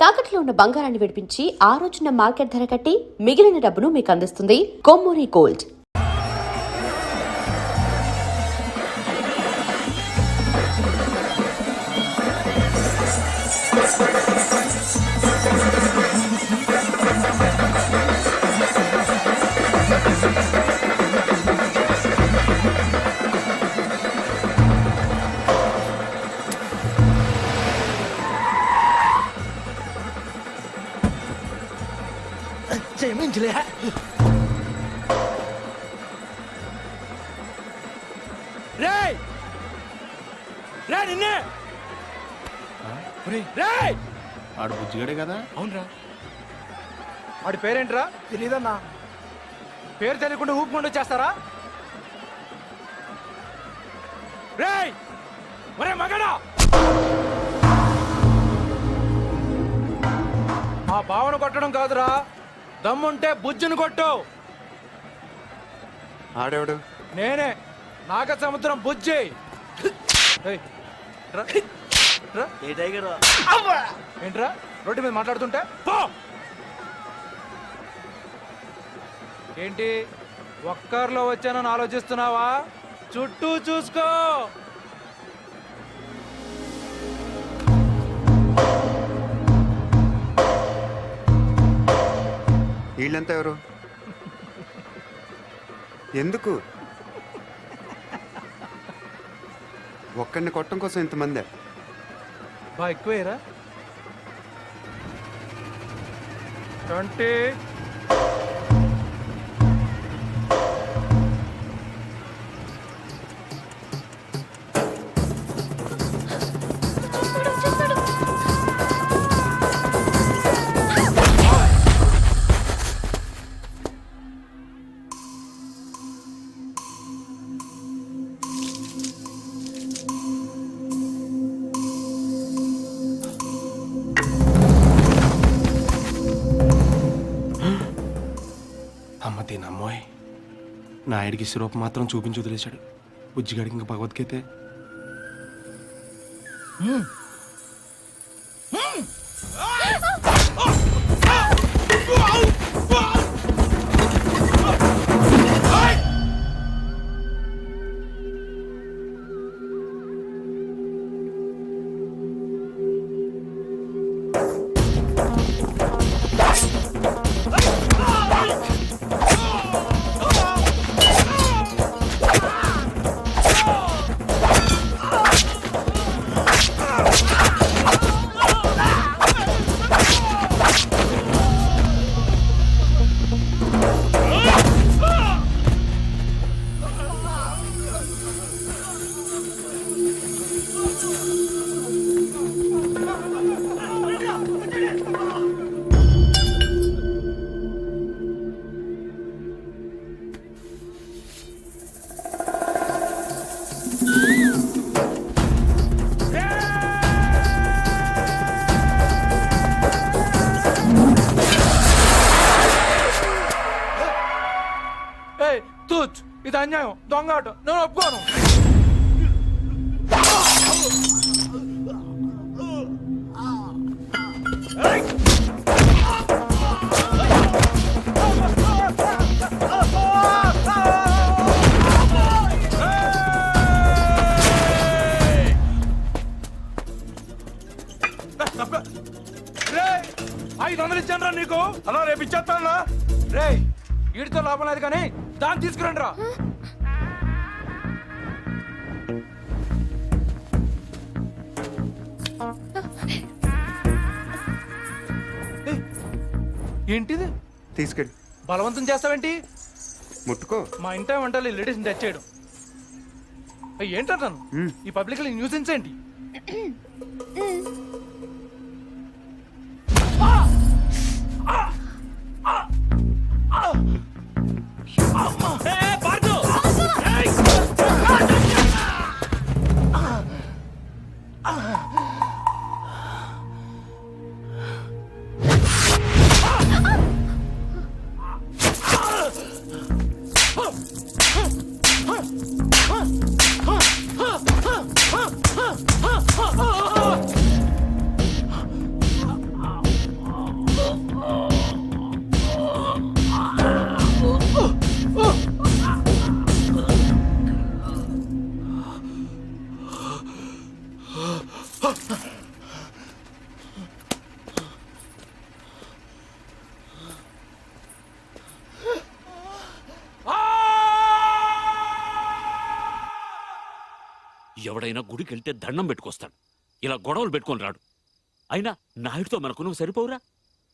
తాకట్లో ఉన్న బంగారాన్ని విడిపించి ఆ రోజున మార్కెట్ ధర కట్టి మిగిలిన డబ్బును మీకు అందిస్తుంది కొమ్మూరి గోల్డ్. జయమించలే రేయ్ రేయ్ నిన్నే రేయ్ ఆడు బుజ్జిగాడే కదా. అవునరా వాడి పేరేంట్రా? తెలీదన్నా. పేరు తెలియకుండా ఊపుకుండా వచ్చేస్తారా? రేయ్ ఒరే మగడా, ఆ బావను కొట్టడం కాదురా, దమ్ముంటే బుజ్జును కొట్టు. ఆడేవాడు నేనే నాగ సముద్రం బుజ్జి. ఏయ్, రా, రా. ఏంట్రా రోడ్డు మీద మాట్లాడుతుంటే పో. ఏంటి ఒక్కర్లో వచ్చానని ఆలోచిస్తున్నావా? చుట్టూ చూసుకో. వీళ్ళంతా ఎవరు? ఎందుకు ఒక్కడిని కొట్టడం కోసం ఇంతమంది? బా ఎక్కువేరా. 20 అమ్మ తినమ్మోయ్, నాయుడికి సిరూప్ మాత్రం చూపించి వదిలేశాడు. బుజ్జిగాడికి ఇంకా భగవద్గీతే. తూచ్, ఇది అన్యాయం, దొంగ ఆట, నేను ఒప్పుకోను. రేయ్ 500 ఇచ్చాను రా నీకు. అలా రేపు ఇచ్చేస్తానా? రేయ్ వీడితో లాభం లేదు కానీ దాన్ని తీసుకురండి రా. ఏంటిది? తీసుకెళ్ళి బలవంతం చేస్తావేంటి? ముట్టుకో. మా ఇంట వంటలు లేడీస్ని తెచ్చేయడం ఏంటంటాను? ఈ పబ్లిక్ న్యూసెన్స్ ఏంటి? ఎవడైనా గుడికి వెళ్తే దండం పెట్టుకొస్తాడు, ఇలా గొడవలు పెట్టుకొని రాడు. అయినా నాయుడితో మనకు నువ్వు సరిపోవురా?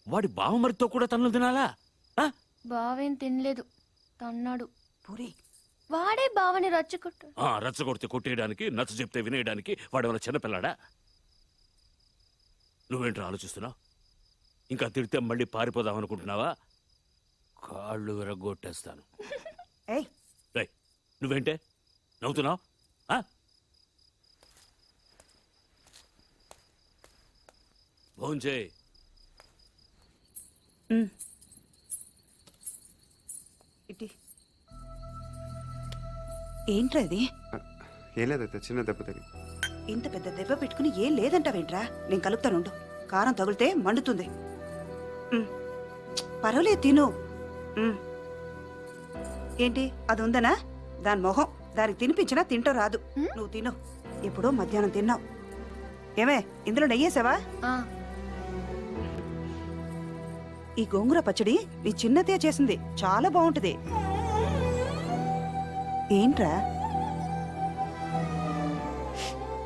వాడి బావమరితో కూడా తన్నులు తినాలా? ఆ? బావేం తినలేదు తన్నాడు. పూరి వాడే బావని రచ్చగొట్టు. రచ్చగొడితే కొట్టేయడానికి, నచ్చ చెప్తే వినేయడానికి వాడేమైనా చిన్నపిల్లాడా? నువ్వేంట్రా ఆలోచిస్తున్నావు? ఇంకా తిడితే మళ్ళీ పారిపోదాం అనుకుంటున్నావా? కాళ్ళు విరగొట్టేస్తాను. ఏయ్ రేయ్, నువ్వేంటే నవ్వుతున్నావు? భోంచేయ్. ఇటీ ఏంట్రా ఇది? ఏం లేదైతే చిన్న దెబ్బ తగిలి. ఇంత పెద్ద దెబ్బ పెట్టుకుని ఏం లేదంటావేంట్రా? నేను కలుపుతానుండు. కారం తగిలితే మండుతుంది. పర్వాలేదు తిను. ఏంటి అది ఉందనా? దాని మొహం దానికి తినిపించినా తింటో రాదు. నువ్వు తిను. ఎప్పుడో మధ్యాహ్నం తిన్నావు. ఏమే ఇందులో నెయ్యేసావా? ఆ, ఈ గోంగూర పచ్చడి నీ చిన్నతే చేసింది, చాలా బాగుంటది. ఏంట్రా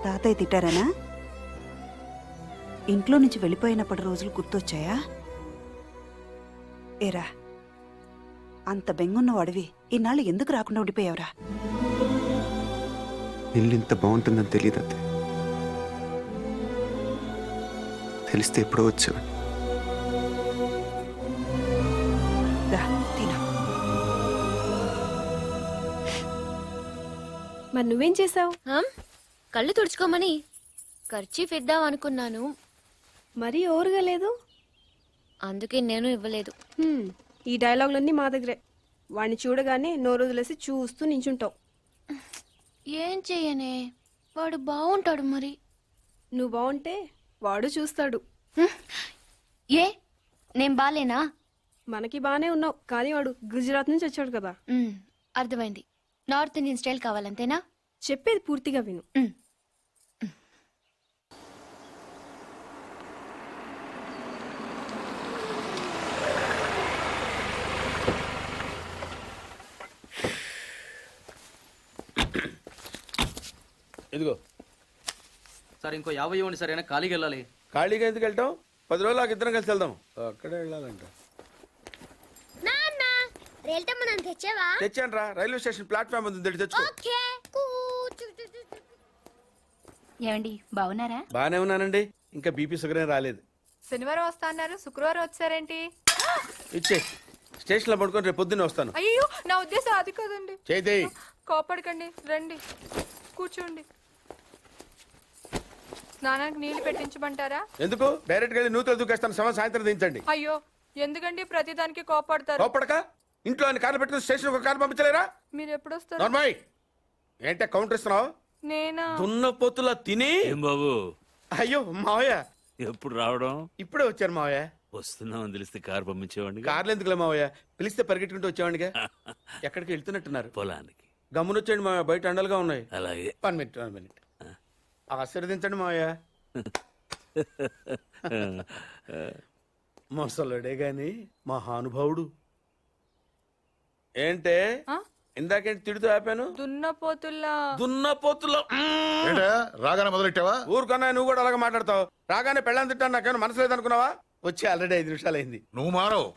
తాతయ్య తిట్టారనా? ఇంట్లో నుంచి వెళ్ళిపోయినప్పటి రోజులు గుర్తొచ్చాయా? ఏరా అంత బెంగున్నవాడివి ఇన్నాళ్ళు ఎందుకు రాకుండా ఉండిపోయావురా? ఇల్లు ఇంత బాగుంటుందని తెలియదు అత్తే. తెలిస్తే ఎప్పుడో వచ్చేవాడిని. దా తిను. మరి నువ్వేం చేసావు? కళ్ళు తుడుచుకోమని ఖర్చీఫ్ ఇద్దాం అనుకున్నాను, మరీ ఓవర్గా లేదు. అందుకే నేను ఇవ్వలేదు. ఈ డైలాగులన్నీ మా దగ్గరే. వాడిని చూడగానే నోరు వదిలేసి చూస్తూ నించుంటావు. ఏం చెయ్యనే, వాడు బాగుంటాడు మరి. నువ్వు బాగుంటే వాడు చూస్తాడు. ఏ నేను బాలేనా? మనకి బానే ఉన్నావు, కానీ వాడు గుజరాత్ నుంచి వచ్చాడు కదా. అర్థమైంది. నార్త్ ఇండియన్ స్టైల్ కావాలంతేనా? చెప్పేది పూర్తిగా విను. ఇదిగో సార్ ఇంకో 50 ఇవ్వండి సార్, అయినా ఖాళీకి వెళ్ళాలి. ఖాళీగా ఎందుకు వెళ్తాం? 10 రోజులు నాకు ఇద్దరం కలిసి వెళ్దాం. అక్కడే వెళ్ళాలంట. తెచ్చాను రా, రైల్వే స్టేషన్ ప్లాట్ఫామ్ ఉంది, తెచ్చుకో. ఏమండి బాగున్నారా? బానే ఉన్నానండి. ఇంకా బీపీ షుగర్ ఏం రాలేదు. శనివారం వస్తా అన్నారు, శుక్రవారం వచ్చారేంటి? ఇచ్చే స్టేషన్ లో పడుకొని రేపు పొద్దున్నే వస్తాను. అయ్యో నా ఉద్దేశం అది కాదండి. చేయి. కోపడకండి, రండి కూర్చోండి. స్నానానికి నీళ్లు పెట్టించమంటారా? ఎందుకు? డైరెక్ట్ గా నూతులు దూకేస్తాను. సాయంత్రం దించండి. అయ్యో ఎందుకండి ప్రతిదానికి కోపడతారు? కోపడక ఇంట్లో అన్ని కార్లు పెట్టుకుని స్టేషన్ ఒక కారు పంపించలేరా? మీరు ఎప్పుడు వస్తారు? నార్మల్ ఏంటే కౌంటర్ ఇస్తున్నావు? నేనా? దున్న పొత్తులా తిని. ఏం బాబు అయ్యో మావయ్య ఎప్పుడు రావడం? ఇప్పుడే వచ్చారు మావయ్య. వస్తున్నామని తెలిస్తే కారు పంపించేవాడిని. కార్లు ఎందుకులే మావయ్య, పిలిస్తే పరిగెట్టుకుంటూ వచ్చేవాడిగా. ఎక్కడికి వెళ్తున్నట్టున్నారు? పొలానికి. గమ్మునొచ్చేయండి మావయ్య, బయట అండలుగా ఉన్నాయి. అలాగే. 1 మినిట్. ఆశీర్వదించండి మావయ్య. మొసలుడే గాని మహానుభావుడు. ఏంటే ఇందాకేంటి తిడుతూ ఆపాను? దున్నపోతుల్లో రాగానే మొదలెట్టావా? ఊరుకన్నా నువ్వు కూడా అలాగే మాట్లాడతావు. రాగానే పెళ్ళని తిట్టాను నాకేమైనా మనసు లేదనుకున్నావా? వచ్చి ఆల్రెడీ 5 నిమిషాలు అయింది. నువ్వు మారవు.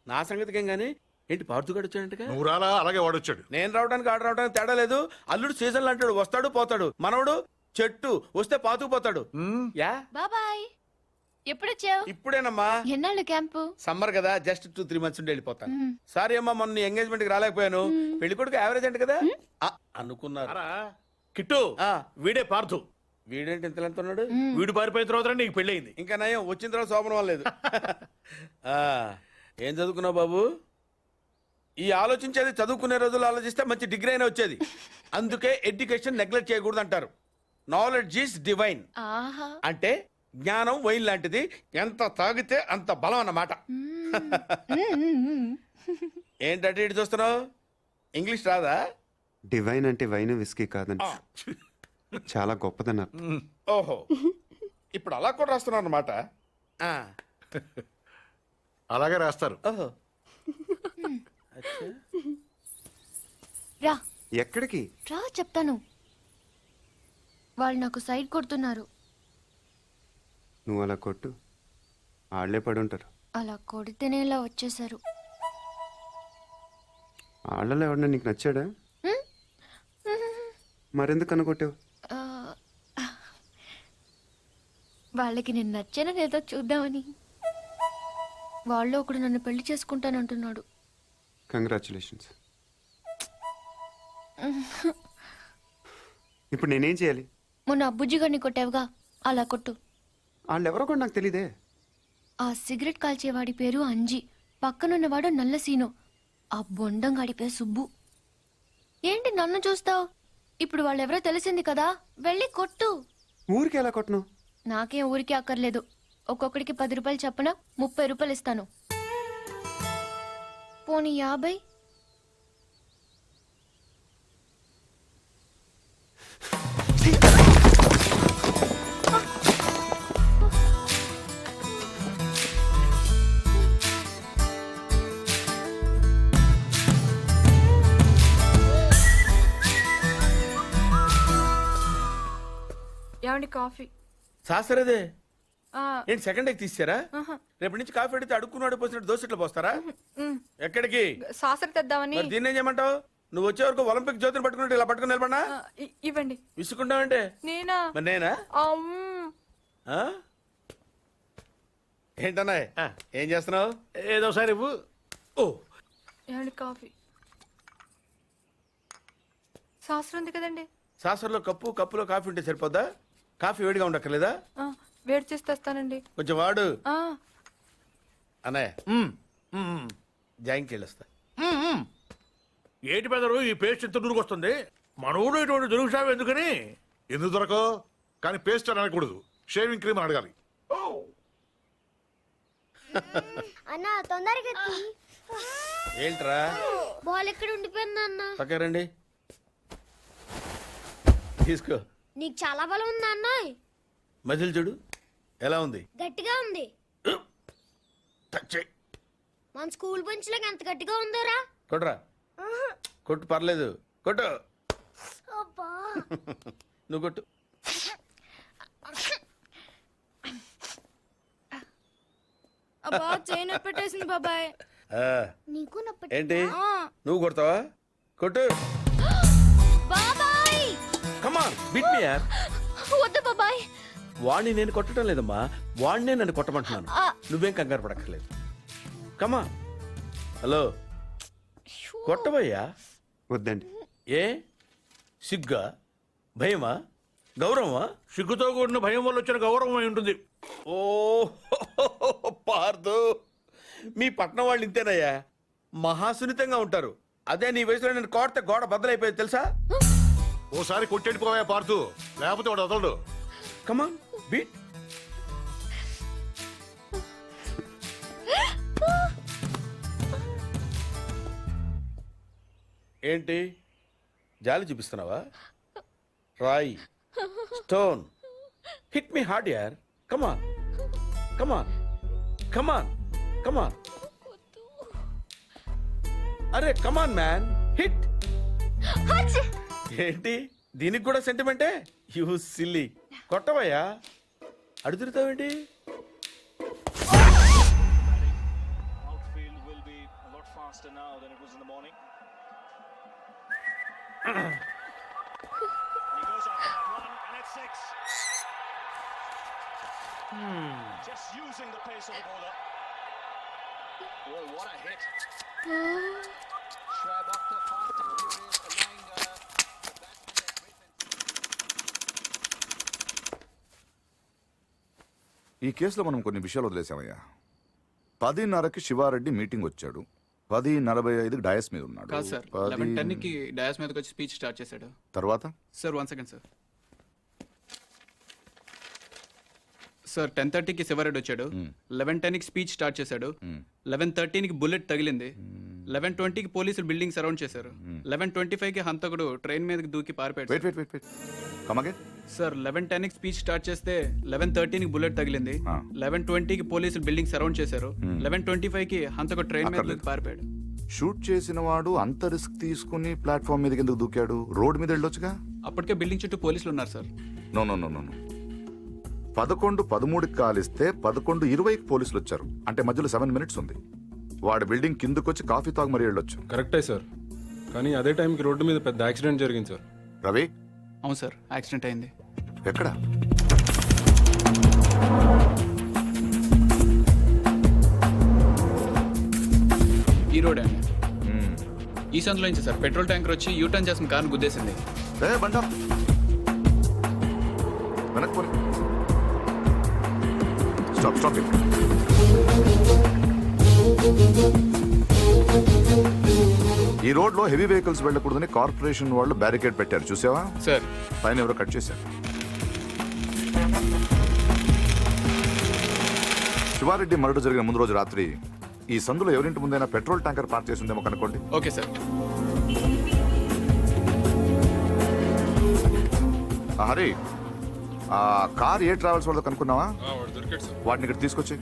నా సంగతికేం గానీ ఏంటి పార్తుగాడు వచ్చాడంటగా? నువ్వు రాలా, అలాగే వాడొచ్చాడు. నేను రావడానికి ఆడ రావడానికి తేడా లేదు. అల్లుడు సీజన్లు అంటాడు, వస్తాడు పోతాడు. మనవడు చెట్టు వస్తే పాతుకుపోతాడు. యా బాబాయ్, ఎప్పుడొచ్చావు? ఇప్పుడేనమ్మా. ఎన్నాళ్ళు క్యాంపు? సమ్మర్ కదా, జస్ట్ 2-3 మంత్స్ ఉండి వెళ్ళిపోతాను. సారీ అమ్మా, మొన్న ఎంగేజ్మెంట్ కి రాలేకపోయాను. పెళ్లి కొడుకు యావరేజ్ అంటే కదా అనుకున్నారు. కిట్టు, వీడే పార్థు. వీడేంటి ఇంత ఎంత ఉన్నాడు? వీడు పారిపోయిన తర్వాత నీకు పెళ్ళయింది. ఇంకా నయం, వచ్చిన తర్వాత శోభనం అవ్వలేదు. ఏం చదువుకున్నావు బాబు? ఈ ఆలోచించేది చదువుకునే రోజులు ఆలోచిస్తే మంచి డిగ్రీ అయినా వచ్చేది. అందుకే ఎడ్యుకేషన్ నెగ్లెక్ట్ చేయకూడదు అంటారు. Knowledge is divine. అంటే జ్ఞానం వైన్ లాంటిది, ఎంత తాగితే అంత బలం అన్నమాట. ఏంటంటే ఇటు చూస్తున్నావు? ఇంగ్లీష్ రాదా? డివైన్ అంటే వైన్ విస్కీ కాదండి, చాలా గొప్పదన్నారు. ఓహో, ఇప్పుడు అలా కూడా రాస్తున్నావు అన్నమాట. అలాగే రాస్తారు. ఓహో, రా ఎక్కడికి? రా చెప్తాను. వాళ్ళు నాకు సైడ్ కొడుతున్నారు. నువ్వు అలా కొట్టు, ఆళ్లే పడుంటారు. అలా కొడితేనే ఇలా వచ్చేసారు. ఆళ్ళలో ఎవడన్నా నీకు నచ్చాడా? మరెందుకు అనుకొట్టావు? ఆ, వాళ్ళకి నేను నచ్చానో లేదో చూద్దామని. వాళ్ళు ఒకడు నన్ను పెళ్లి చేసుకుంటానంటున్నాడు. కంగ్రాచులేషన్స్. ఇప్పుడు నేనేం చేయాలి? మొన్న బుజ్జి గారిని కొట్టావుగా, అలా కొట్టు. వాళ్ళెవరో కూడా నాకు తెలీదే. ఆ సిగరెట్ కాల్చేవాడి పేరు అంజి, పక్కనున్నవాడు నల్ల సీను, ఆ బొండం గాడి పేరు సుబ్బు. ఏంటి నన్ను చూస్తావు? ఇప్పుడు వాళ్ళెవరో తెలిసింది కదా, వెళ్ళి కొట్టు. ఊరికి ఎలా కొట్టను? నాకేం ఊరికే అక్కర్లేదు. ఒక్కొక్కడికి 10 రూపాయలు చప్పున 30 రూపాయలు ఇస్తాను. పోనీ 50? ఏమండి కాఫీ? సాసరేదే ఆ, ఏంటి సెకండ్ ఎగ్ తీసారా? ఆహా. రేపటి నుంచి కాఫీ అడిగితే అడుక్కున్నాడు పోసినట్టు దోశట్లు పోస్తారా? ఉమ్, ఎక్కడికి? సాసర తెద్దామని. మరి దీన్ని ఏం చేయమంటావు? నువ్వు వచ్చే వరకు ఒలింపిక్ జ్యోతిని పట్టుకున్నట్టు ఇలా పట్టుకుని నిలబడినా ఆ, ఇవ్వండి. విసుకుంటావంటే? నేనా? మరి నేనా? అమ్, ఆ? ఏంటన్నాయ్ ఏం చేస్తున్నావు? ఏదో సార్ ఇవ్వు. ఓ ఏమండి కాఫీ? సాసర ఉంది కదండి. సాసర్లో కప్పులో కాఫీ ఉంటే సరిపోద్దా? కాఫీ వేడిగా ఉండక్కర్లేదా? ఆ, వేడి చేసి తెస్తానండి. కొంచెం వాడు. ఆ, అన్నయ్య జాయింకి వెళ్ళొస్తా. ఏటి పెదరు ఈ పేస్ట్ ఎంత దూరకు వస్తుంది? మన ఊళ్ళో ఇటువంటి దొరుకుతావు ఎందుకని? ఎందుకు దొరకవు? కానీ పేస్ట్ అని అనకూడదు, షేవింగ్ క్రీమ్ అని అడగాలి. అన్న తొందరగా ఏంట్రా? బాల్ ఎక్కడ ఉండిపోయింది అన్న? పక్క రండి, తీసుకో. నీకు చాలా బలం ఉందా అన్న? మజిల్ చూడు ఎలా ఉంది. గట్టిగా ఉంది. టచ్ చెయ్. మన స్కూల్ బెంచ్ లాగా ఎంత గట్టిగా ఉందోరా. కొట్టురా, కొట్టు పర్లేదు, కొట్టు. నువ్వు కొట్టు. అబ్బా చైన్ పెట్టేసింది బాబాయ్. ఆ, నీకు ఏంటి నువ్వు కొడతావా? కొట్టు. బాబాయ్ కమాన్ బీట్ మీ యార్. వద్దు బాబాయ్. వాణ్ణి నేను కొట్టడం లేదమ్మా, వాణ్ణే నన్ను కొట్టమంటున్నాను. నువ్వేం కంగారు పడక్కర్లేదు. కమా. హలో, కొట్టబోయ్యా. వద్దండి. ఏ సిగ్గా, భయమా, గౌరవమా? సిగ్గుతో కూడిన భయం వల్ల వచ్చిన గౌరవం అయి ఉంటుంది. ఓ పార్దు, మీ పట్నం వాళ్ళు ఇంతేనయ్యా, మహాసున్నితంగా ఉంటారు. అదే నీ వయసులో నేను కొడితే గోడ బద్దలైపోయేది తెలుసా? ఓసారి కొట్టెడిపోయా పార్తు, లేకపోతే వాడు వదలడు. కమాన్ బీట్. ఏంటి జాలి చూపిస్తున్నావా? రాయి, స్టోన్, హిట్ మీ హార్డ్ యార్. కమాన్ కమాన్ కమాన్ కమాన్. అరే కమాన్ మ్యాన్, హిట్. ఏంటి దీనికి కూడా సెంటిమెంటే? You silly. కొట్టవయ్యా, అడుగుతావేంటి? ఈ కేసులో మనం కొన్ని విషయాలు వదిలేసామయ్యా. 10:30కి శివారెడ్డి మీటింగ్ వచ్చాడు, 10:45కి డయాస్ మీద ఉన్నాడు. కాదు సార్, 11:10కి డయాస్ మీదకి వచ్చి స్పీచ్ స్టార్ట్ చేశాడు. తర్వాత sir 1 second sir. Sir 10:30కి Sivareddy వచ్చాడు, 11:10కి స్పీచ్ స్టార్ట్ చేశాడు, 11:13కి బుల్లెట్ తగిలింది, 11:20కి పోలీసులు బిల్డింగ్ సరౌండ్ చేశారు, 11:25కి హంతకుడు ట్రైన్ మీదకి దూకి పారిపోయాడు. Wait wait wait wait come again. Sir 11:10కి స్పీచ్ స్టార్ట్ చేస్తే 11:13కి బుల్లెట్ తగిలింది, 11:20కి పోలీసులు బిల్డింగ్ సరౌండ్ చేశారు, 11:25కి హంతకుడు ట్రైన్ మీద దూకి పారిపోయాడు. షూట్ చేసిన వాడు అంత రిస్క్ తీసుకుని ప్లాట్ఫామ్ మీదకి ఎందుకు దూకాడు? రోడ్ మీద వెళ్ళొచ్చుగా. అప్పటికే బిల్డింగ్ చుట్టూ పోలీసులు ఉన్నారు sir. No no no no no 11:13కి కాలిస్తే 11:20కి పోలీసులు వచ్చారు. అంటే మధ్యలో 7 మినిట్స్ ఉంది. వాడి బిల్డింగ్ కిందకొచ్చి కాఫీ తాగు మరీ వెళ్ళొచ్చు. కరెక్టే సార్, కానీ అదే టైంకి రోడ్డు మీద పెద్ద యాక్సిడెంట్ జరిగింది సార్. రవి అవును సార్, యాక్సిడెంట్ అయింది. ఎక్కడ? ఈ రోడ్ అండి. ఈ సందులో నుంచి సార్ పెట్రోల్ ట్యాంకర్ వచ్చి యూటర్న్ చేసిన కార్ని గుద్దేసింది. బండా వెనక్కి పోనీ. Stop stop. ఈ రోడ్ లో హెవీ వెహికల్స్ వెళ్ళకూడదని కార్పొరేషన్ వాళ్ళు బ్యారికేడ్ పెట్టారు, చూసావా? సార్ పైన ఎవరో కట్ చేశారు. శివారెడ్డి మర్డర్ జరిగిన ముందు రోజు రాత్రి ఈ సందులో ఎవరింటి ముందైనా పెట్రోల్ ట్యాంకర్ పార్క్ చేసి ఉందేమో కనుకోండి. Okay sir. హరి, ఆ కార్ ఏ ట్రావెల్స్ వాళ్ళతో కనుక్కున్నావా? వాడు దొరికాడు సార్. వాటిని ఇక్కడ తీసుకొచ్చి.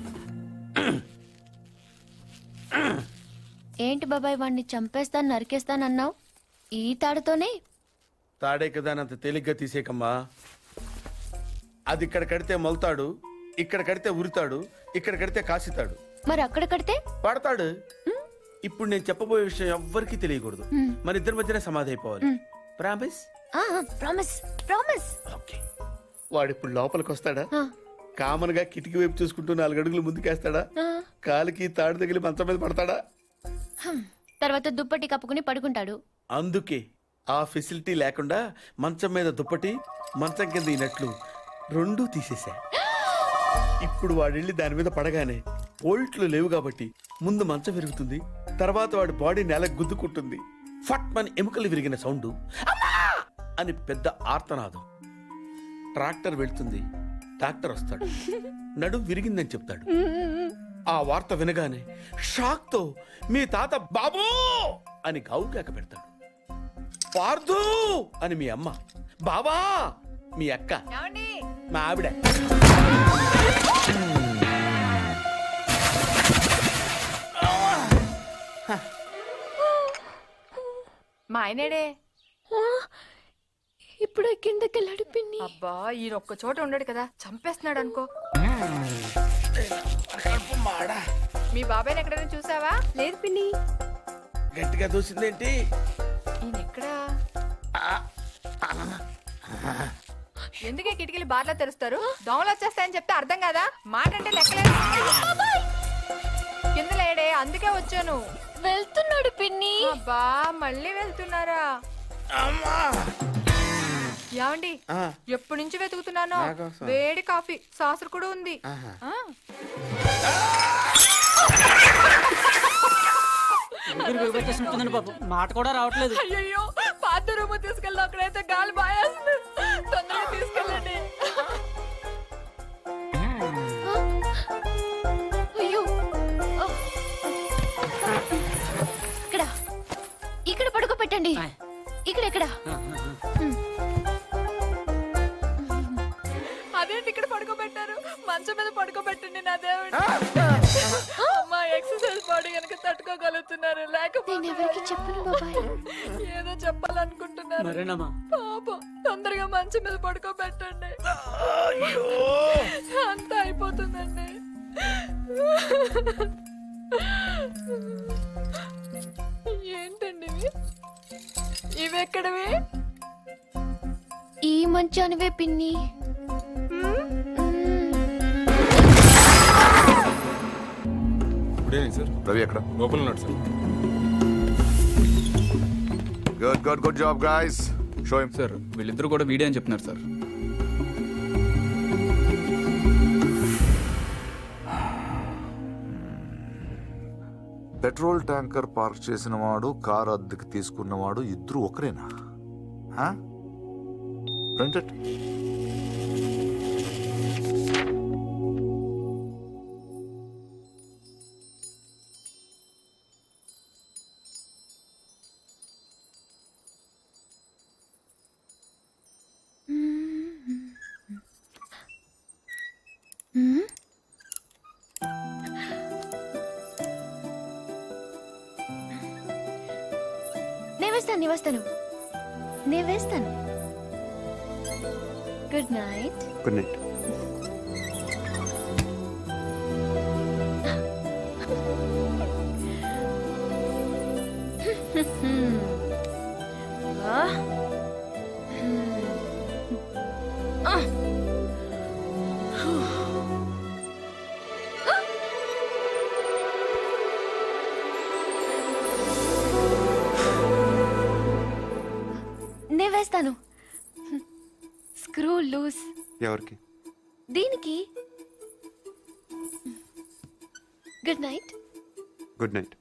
ఏంటి బాబాయ్ వాడిని చంపేస్తాను నరికేస్తానన్నావు? ఈ తాడుతోనే? తాడే కదా అని అంత తేలిగ్గా తీసేకమ్మా. అది ఇక్కడ కడితే మొలతాడు, ఇక్కడ కడితే ఉరితాడు, ఇక్కడ కడితే కాసితాడు, మరి అక్కడ కడితే పడతాడు. ఇప్పుడు నేను చెప్పబోయే విషయం ఎవ్వరికీ తెలియకూడదు. మన ఇద్దరి మధ్యనే సమాధి అయిపోవాలి. ప్రామిస్? Promise promise. ఓకే. వాడు ఇప్పుడు లోపలికి వస్తాడా? కామన్ గా కిటికీ వైపు చూసుకుంటూ 4 అడుగులు ముందుకేస్తాడా? కాలికి తాడు తగిలి మంచం మీద పడతాడా? తర్వాత దుప్పటి కప్పుకుని పడుకుంటాడు. అందుకే ఆ ఫెసిలిటీ లేకుండా మంచం మీద దుప్పటి, మంచం కింద ఈనట్లు రెండూ తీసేశా. ఇప్పుడు వాడెళ్ళి దాని మీద పడగానే బోల్ట్లు లేవు కాబట్టి ముందు మంచం విరుగుతుంది, తర్వాత వాడి బాడీ నేల గుద్దుకుంటుంది. ఫట్ మన ఎముకలు విరిగిన సౌండ్, అమ్మా అని పెద్ద ఆర్తనాదం. ట్రాక్టర్ వెళ్తుంది, డాక్టర్ వస్తాడు, నడుం విరిగిందని చెప్తాడు. ఆ వార్త వినగానే షాక్ తో మీ తాత బాబూ అని గావు కేక పెడతాడు. పార్దు అని మీ అమ్మ, బాబా మీ అక్క, మా ఆవిడ. మా ఆయనేడే? ఇప్పుడు కిందకెళ్ళాడు పిన్ని. అబ్బా ఈయన ఒక్క చోట ఉండడు కదా, చంపేస్తున్నాడు అనుకో. మీ బాబాయ్ ఎక్కడైనా చూసావా? లేదు పిన్ని. గట్టిగా దూసిందేంటి? ఈయన ఎక్కడా? ఎందుకే కిటికీలు బార్లా తెరుస్తారు? దోమలు వచ్చేస్తాయని చెప్తే అర్థం కదా? మాట అంటే లెక్కలేదు. కింద లేడే, అందుకే వచ్చాను. వెళ్తున్నాడు పిన్ని. అబ్బా మళ్ళీ వెళ్తున్నారా? ఏమండి, ఎప్పటి నుంచి వెతుకుతున్నాను. వేడి కాఫీ, సాసరు కూడా ఉంది. మాట కూడా రావట్లేదు. అయ్యో పాత రూమ్ తీసుకెళ్ళి అక్కడైతే గాలి బాయేస్తుంది. తొందరగా తీసుకెళ్ళండి. అయ్యో ఇక్కడ ఇక్కడ పడుకోబెట్టండి. ఇక్కడ అదేంటి ఇక్కడ పడుకోబెట్టారు? మంచం మీద పడుకోబెట్టండి నా దేవుడు. అమ్మా ఎక్సర్సైజ్ బాడీ కనుక తట్టుకోగలుగుతున్నారు, లేకపోతే ఎవరికి చెప్పను బాబాయ్. ఏదో చెప్పాలనుకుంటున్నారు. పాపం తొందరగా మంచం మీద పడుకోబెట్టండి. అంతా అయిపోతుందండి. ఏంటండి ఇవి ఎక్కడవి? ఈ మంచానివే పిన్ని. ఇప్పుడే సార్. రవి ఎక్కడ? లోపల ఉన్నాడు sir. Good good good job guys. Show him. Sir వీళ్ళిద్దరు కూడా వీడియో అని చెప్తున్నారు సార్. పెట్రోల్ ట్యాంకర్ పార్క్ చేసిన వాడు, కారు అద్దెకి తీసుకున్నవాడు ఇద్దరు ఒకరేనా? ప్రింటెడ్. నేను వేస్తాను. Good night. Good night. నేను వేస్తాను. Screw loose. ఎవరికి? దీనికి. Good night. Good night.